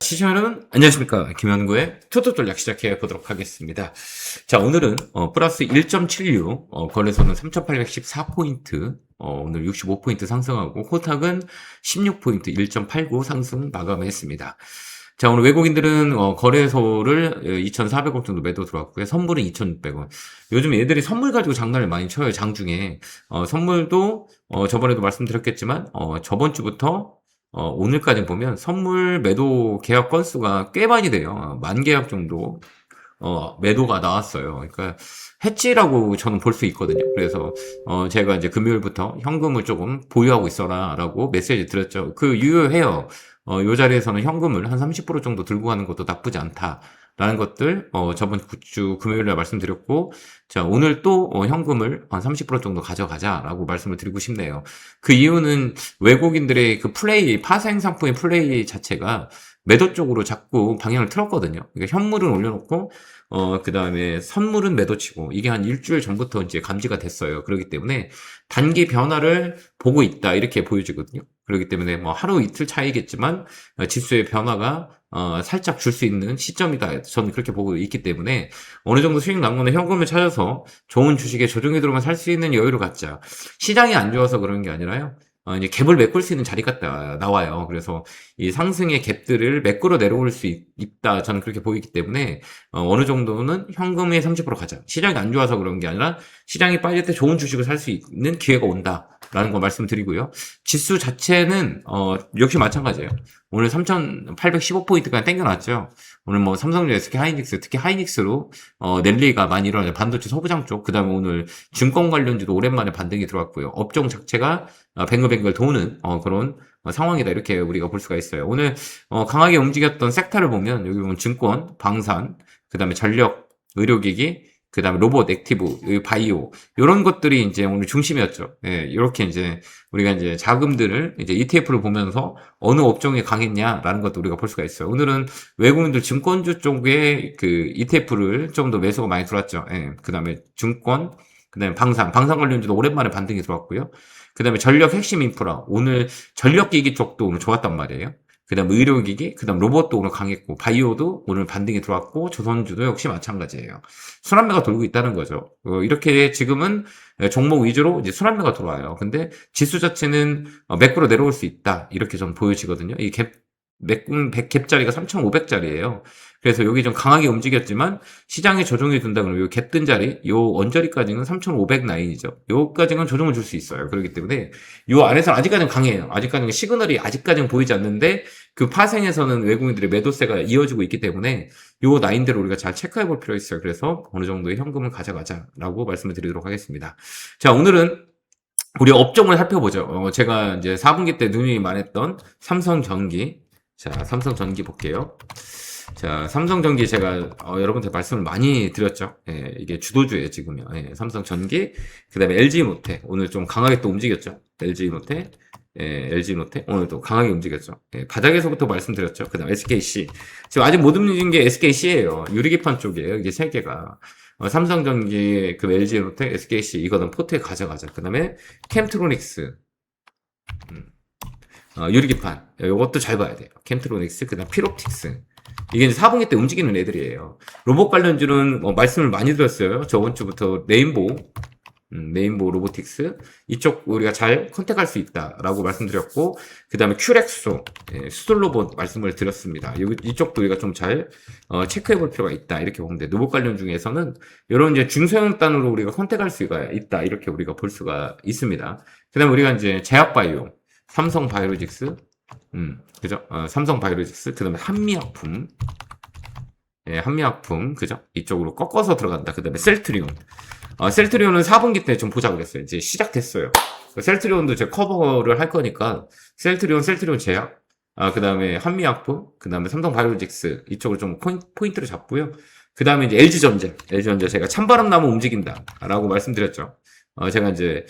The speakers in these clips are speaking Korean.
시청자 여러분, 안녕하십니까. 김현구의 투톱 전략 시작해 보도록 하겠습니다. 자, 오늘은, 플러스 1.76, 거래소는 3,814포인트, 오늘 65포인트 상승하고, 코스닥은 16포인트 1.89 상승 마감했습니다. 자, 오늘 외국인들은, 거래소를 2,400원 정도 매도 들어왔고요. 선물은 2,600원. 요즘 얘들이 선물 가지고 장난을 많이 쳐요, 장중에. 선물도, 저번에도 말씀드렸겠지만, 저번 주부터 오늘까지 보면 선물 매도 계약 건수가 꽤 많이 돼요. 10,000계약 정도, 매도가 나왔어요. 그러니까, 해지라고 저는 볼 수 있거든요. 그래서, 제가 이제 금요일부터 현금을 조금 보유하고 있어라 라고 메시지 드렸죠. 유효해요. 요 자리에서는 현금을 한 30% 정도 들고 가는 것도 나쁘지 않다. 라는 것들, 저번 주 금요일날 말씀드렸고, 자, 오늘 또, 현금을 한 30% 정도 가져가자라고 말씀을 드리고 싶네요. 그 이유는 외국인들의 그 플레이, 파생 상품의 플레이 자체가 매도 쪽으로 자꾸 방향을 틀었거든요. 그러니까 현물은 올려놓고, 그 다음에 선물은 매도치고, 이게 한 일주일 전부터 이제 감지가 됐어요. 그렇기 때문에 단기 변화를 보고 있다. 이렇게 보여지거든요. 그렇기 때문에 뭐 하루 이틀 차이겠지만, 지수의 변화가 살짝 줄 수 있는 시점이다. 저는 그렇게 보고 있기 때문에 어느 정도 수익 난 거는 현금을 찾아서 좋은 주식에 조정이 들어오면 살 수 있는 여유를 갖자. 시장이 안 좋아서 그런 게 아니라요. 이제 갭을 메꿀 수 있는 자리가 나와요. 그래서 이 상승의 갭들을 메꾸러 내려올 수 있다. 저는 그렇게 보이기 때문에 어느 정도는 현금의 30% 가자. 시장이 안 좋아서 그런 게 아니라 시장이 빠질 때 좋은 주식을 살 수 있는 기회가 온다라는 거 말씀드리고요. 지수 자체는 역시 마찬가지예요. 오늘 3,815포인트까지 땡겨놨죠. 오늘 뭐 삼성전자, SK하이닉스, 특히 하이닉스로 랠리가 많이 일어나요. 반도체 소부장 쪽. 그다음에 오늘 증권 관련주도 오랜만에 반등이 들어왔고요. 업종 자체가 뱅글뱅글 도는 그런 상황이다. 이렇게 우리가 볼 수가 있어요. 오늘 강하게 움직였던 섹터를 보면 여기 보면 증권, 방산, 그다음에 전력, 의료기기, 그 다음에 로봇, 액티브, 바이오, 이런 것들이 이제 오늘 중심이었죠. 예, 이렇게 이제 우리가 이제 자금들을 이제 ETF를 보면서 어느 업종이 강했냐라는 것도 우리가 볼 수가 있어요. 오늘은 외국인들 증권주 쪽에 그 ETF를 좀 더 매수가 많이 들어왔죠. 예, 그 다음에 증권, 그 다음에 방산 관련주도 오랜만에 반등이 들어왔고요. 그 다음에 전력 핵심 인프라, 오늘 전력기기 쪽도 오늘 좋았단 말이에요. 그 다음 의료기기, 그 다음 로봇도 오늘 강했고, 바이오도 오늘 반등이 들어왔고, 조선주도 역시 마찬가지예요. 순환매가 돌고 있다는 거죠. 이렇게 지금은 종목 위주로 이제 순환매가 들어와요. 근데 지수 자체는 매꾸로 내려올 수 있다. 이렇게 좀 보여지거든요. 이 갭자리가 3,500짜리예요. 그래서 여기 좀 강하게 움직였지만 시장에 조정이 된다 그러면 요 갭 뜬 자리, 요 언저리까지는 3,500 라인이죠. 요까지는 조정을 줄 수 있어요. 그렇기 때문에 요 안에서는 아직까지는 강해요. 아직까지는 시그널이 아직까지는 보이지 않는데 그 파생에서는 외국인들의 매도세가 이어지고 있기 때문에 요 라인대로 우리가 잘 체크해 볼 필요가 있어요. 그래서 어느 정도의 현금을 가져가자라고 말씀을 드리도록 하겠습니다. 자, 오늘은 우리 업종을 살펴보죠. 제가 이제 4분기 때 눈이 많았던 삼성전기. 자, 삼성전기 볼게요. 자, 삼성전기 제가 여러분한테 말씀을 많이 드렸죠. 예, 이게 주도주예요 지금요. 예, 삼성전기, 그다음에 LG노텍 오늘 좀 강하게 또 움직였죠. LG노텍, LG노텍 오늘도 강하게 움직였죠. 예, 바닥에서부터 말씀드렸죠. 그다음 SKC 지금 아직 못 움직인 게 SKC예요. 유리기판 쪽이에요. 이게 세 개가. 삼성전기, 그 LG노텍, SKC 이거는 포트에 가져가자. 그다음에 캠트로닉스. 유리기판. 이것도 잘 봐야 돼요. 캠트로닉스, 그 다음 필옵틱스. 이게 이제 4분기 때 움직이는 애들이에요. 로봇 관련주는 말씀을 많이 드렸어요. 저번 주부터 네임보 로보틱스. 이쪽 우리가 잘 컨택할 수 있다라고 말씀드렸고, 그 다음에 큐렉소, 수솔 로봇 말씀을 드렸습니다. 이쪽도 우리가 좀 잘 체크해 볼 필요가 있다. 이렇게 보면 돼요. 로봇 관련 중에서는 이런 이제 중소형 단으로 우리가 컨택할 수가 있다. 이렇게 우리가 볼 수가 있습니다. 그 다음에 우리가 이제 제약바이오, 삼성바이오로직스, 그죠? 삼성바이오로직스, 그 다음에 한미약품, 한미약품, 그죠? 이쪽으로 꺾어서 들어간다. 그 다음에 셀트리온. 셀트리온은 4분기 때 좀 보자 그랬어요. 이제 시작됐어요. 셀트리온도 제가 커버를 할 거니까, 셀트리온 제약, 그 다음에 한미약품, 그 다음에 삼성바이오로직스, 이쪽을 좀 포인트를 잡고요. 그 다음에 이제 LG전자 제가 찬바람 나면 움직인다. 라고 말씀드렸죠. 제가 이제,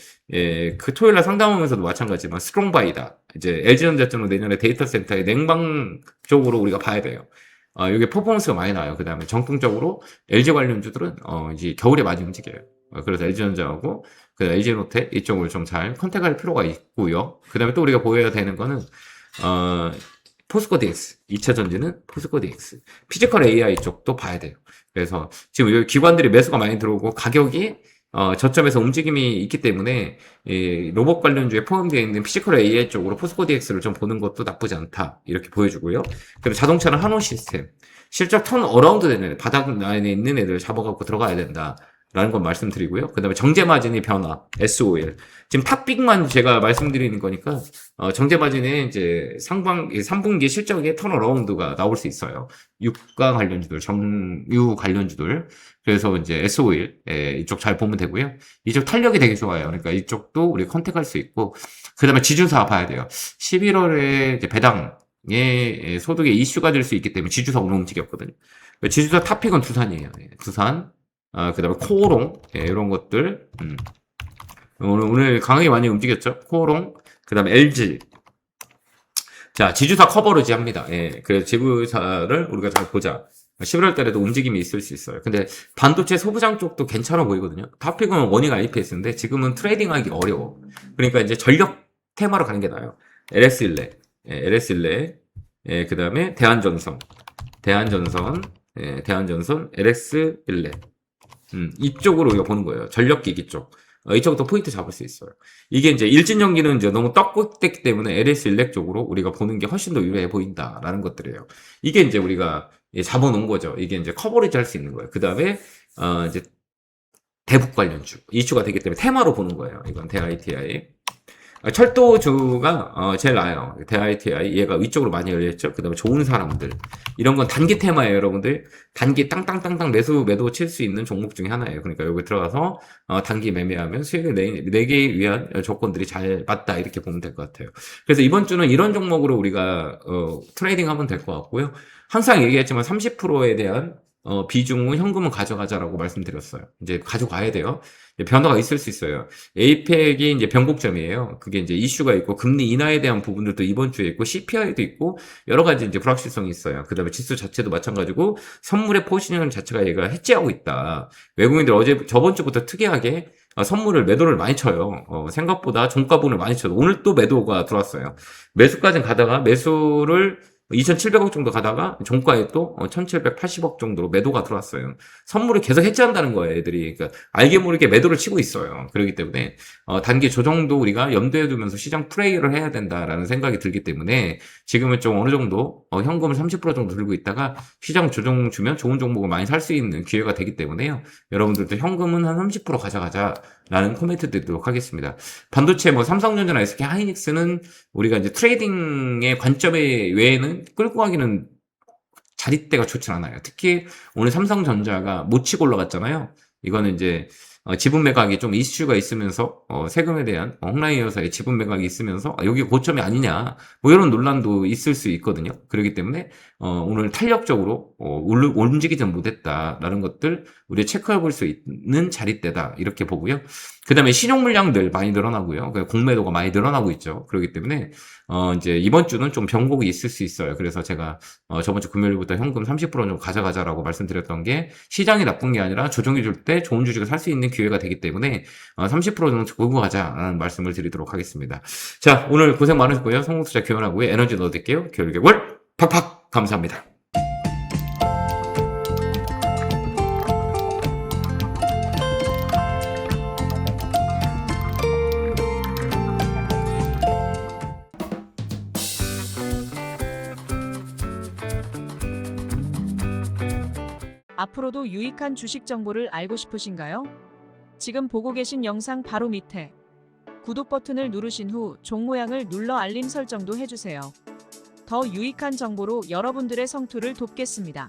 그 토요일날 상담하면서도 마찬가지지만, 스트롱바이다. 이제, LG전자 쪽으로 내년에 데이터 센터의 냉방 쪽으로 우리가 봐야 돼요. 이게 퍼포먼스가 많이 나와요. 그 다음에 정통적으로 LG 관련주들은, 이제 겨울에 많이 움직여요. 그래서 LG전자하고, 그 LG노텍 이쪽을 좀 잘 컨택할 필요가 있고요. 그 다음에 또 우리가 보여야 되는 거는, 포스코 DX, 2차 전지는 포스코 DX. 피지컬 AI 쪽도 봐야 돼요. 그래서 지금 여기 기관들이 매수가 많이 들어오고 가격이 저점에서 움직임이 있기 때문에 이 로봇 관련주에 포함되어 있는 피지컬 AI 쪽으로 포스코 DX를 좀 보는 것도 나쁘지 않다. 이렇게 보여주고요. 그리고 자동차는 한호 시스템. 실적 턴 어라운드 되는 바닥 라인에 있는 애들 잡아갖고 들어가야 된다. 라는 건 말씀드리고요. 그 다음에 정제 마진이 변화, SOL. 지금 탑빅만 제가 말씀드리는 거니까, 정제 마진에 이제 3분기 실적에 턴어라운드가 나올 수 있어요. 유가 관련주들, 정유 관련주들. 그래서 이제 SOL, 이쪽 잘 보면 되고요. 이쪽 탄력이 되게 좋아요. 그러니까 이쪽도 우리 컨택할 수 있고, 그 다음에 지주사 봐야 돼요. 11월에 이제 배당에 소득에 이슈가 될 수 있기 때문에 지주사 오늘 움직였거든요. 지주사 탑픽은 두산이에요. 두산. 그 다음에 코오롱, 이런 것들, 오늘 강하게 많이 움직였죠? 코오롱, 그 다음에 LG. 자, 지주사 커버리지 합니다. 그래서 지주사를 우리가 잘 보자. 11월 달에도 움직임이 있을 수 있어요. 근데 반도체 소부장 쪽도 괜찮아 보이거든요. 탑픽은 워닝 IPS인데 지금은 트레이딩하기 어려워. 그러니까 이제 전력 테마로 가는 게 나아요. LS1래, 그 다음에 대한전선, LS1래. 이쪽으로 우리가 보는 거예요. 전력기기 쪽. 이쪽도 포인트 잡을 수 있어요. 이게 이제 일진전기는 이제 너무 떡국됐기 때문에 LS 일렉 쪽으로 우리가 보는 게 훨씬 더 유리해 보인다라는 것들이에요. 이게 이제 우리가 잡아놓은 거죠. 이게 이제 커버리지 할 수 있는 거예요. 그 다음에, 이제 대북 관련주. 이슈가 되기 때문에 테마로 보는 거예요. 이건 대ITI. 철도주가 제일 나아요. 대ITI 얘가 위쪽으로 많이 열렸죠. 그 다음에 좋은 사람들 이런 건 단기 테마예요. 여러분들 단기 땅땅땅땅 매도 칠 수 있는 종목 중에 하나예요. 그러니까 여기 들어가서 단기 매매하면 수익을 내기 위한 조건들이 잘 맞다 이렇게 보면 될 것 같아요. 그래서 이번 주는 이런 종목으로 우리가 트레이딩 하면 될 것 같고요. 항상 얘기했지만 30%에 대한 비중은 현금은 가져가자라고 말씀드렸어요. 이제 가져가야 돼요. 변화가 있을 수 있어요. 에이펙이 이제 변곡점이에요. 그게 이제 이슈가 있고, 금리 인하에 대한 부분들도 이번 주에 있고, CPI도 있고, 여러 가지 이제 불확실성이 있어요. 그 다음에 지수 자체도 마찬가지고, 선물의 포지션 자체가 얘가 해지하고 있다. 외국인들 저번 주부터 특이하게 선물을 매도를 많이 쳐요. 생각보다 종가분을 많이 쳐요. 오늘 또 매도가 들어왔어요. 매수까지 가다가 매수를 2,700억 정도 가다가 종가에 또 1,780억 정도로 매도가 들어왔어요. 선물을 계속 해지한다는 거예요, 애들이. 그러니까 알게 모르게 매도를 치고 있어요. 그렇기 때문에 단기 조정도 우리가 염두에 두면서 시장 플레이를 해야 된다라는 생각이 들기 때문에 지금은 좀 어느 정도 현금을 30% 정도 들고 있다가 시장 조정 주면 좋은 종목을 많이 살 수 있는 기회가 되기 때문에요. 여러분들도 현금은 한 30% 가져가자라는 코멘트 드리도록 하겠습니다. 반도체 삼성전자나 SK 하이닉스는 우리가 이제 트레이딩의 관점에 외에는 끌고 가기는 자릿대가 좋진 않아요. 특히 오늘 삼성전자가 못 치고 올라갔잖아요. 이거는 이제 지분 매각이 좀 이슈가 있으면서 세금에 대한 홍라인 여사의 지분 매각이 있으면서 여기 고점이 아니냐 이런 논란도 있을 수 있거든요. 그렇기 때문에 오늘 탄력적으로 움직이지 못했다라는 것들 우리 체크해 볼 수 있는 자릿대다 이렇게 보고요. 그 다음에 신용 물량들 많이 늘어나고요. 공매도가 많이 늘어나고 있죠. 그렇기 때문에 이제 이번 주는 좀 변곡이 있을 수 있어요. 그래서 제가 저번 주 금요일부터 현금 30%좀 가져가자라고 말씀드렸던 게 시장이 나쁜 게 아니라 조정해 줄 때 좋은 주식을 살 수 있는 기회가 되기 때문에 30% 정도 들고 가자라는 말씀을 드리도록 하겠습니다. 자, 오늘 고생 많으셨고요. 성공투자 기원하고요. 에너지 넣어드릴게요. 교육개월 팍팍 감사합니다. 앞으로도 유익한 주식 정보를 알고 싶으신가요? 지금 보고 계신 영상 바로 밑에 구독 버튼을 누르신 후 종 모양을 눌러 알림 설정도 해주세요. 더 유익한 정보로 여러분들의 성투를 돕겠습니다.